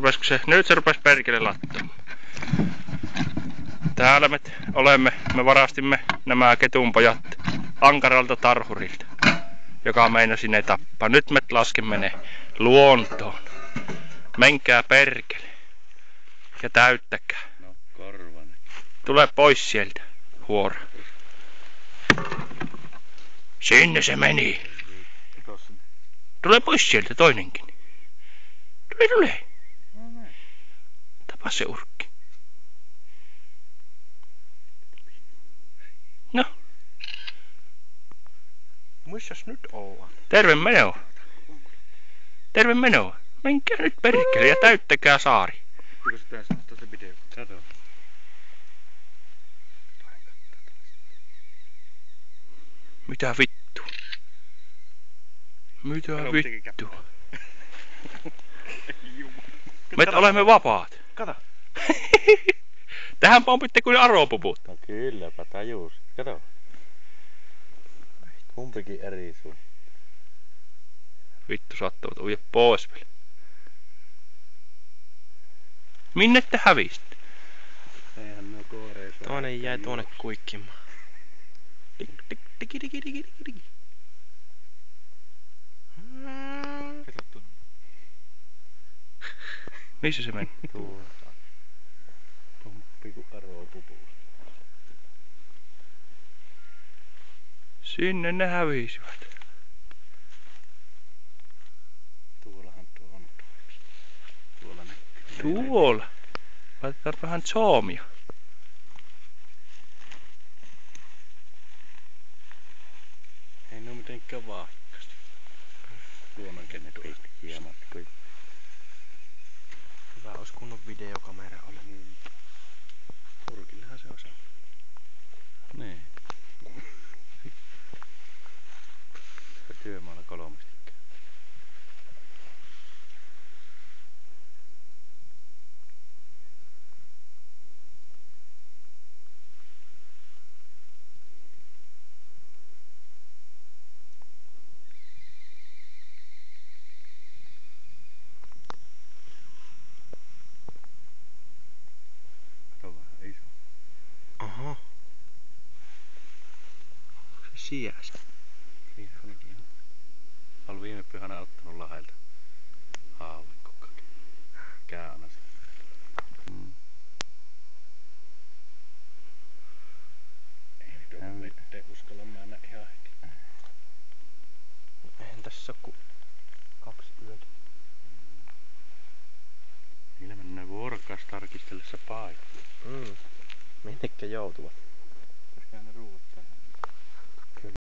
Rupesko se? Nyt se rupes perkele lattomaan. Täällä me varastimme nämä ketunpojat ankaralta tarhurilta, joka meinasi ne tappaa. Nyt me laskemme ne luontoon. Menkää perkele. Ja täyttäkää. No korvane. Tule pois sieltä, huora. Sinne se meni. Tule pois sieltä toinenkin. Tule. Tapa se urkki. No. Missäs nyt ollaan? Terve menoa. Terve menoa. Menkää nyt perkele ja täyttäkää saari. Tuliko se tästä video? Kato. Mitä vittua? Mitä vittua? Me olemme vapaat. Kato. Tähän pompitte kuin aropuput. No kylläpä tajus. Kato. Kumpikin eri sun. Vittu sattuvat uja pois vielä. Minne te hävisitte? Eihän nuo kooreissa. Toinen jäi tuonne kuikkimaan. Digi. Kato. Missä se meni? Tuo. Pomppi kuin aropupu. Sinne ne hävisivät. Tuollahan tuo on. Tuolla näkyy. Tuolla. Laitetaan vähän zoomia. Ei ne oo mitenkään vaahikkasta. Luonnon kenne pitkiä matkoja. Hyvä olisi kunnon videokamera olla. Urkillahan se osaa. Niin. Työmaalla 3 stykkää. Kato vähän iso. Aha. Se sijäs. Olen viime pyhänä ottanut Lahelta haavan kukakin. Käännäs. Ei niitä ole vetteen uskalla mennä ihan heti. Eihän tässä oo ku 2 yötä. Niillä mennään vuorokaus tarkistellessa paikkaa. Minnekä joutuvat?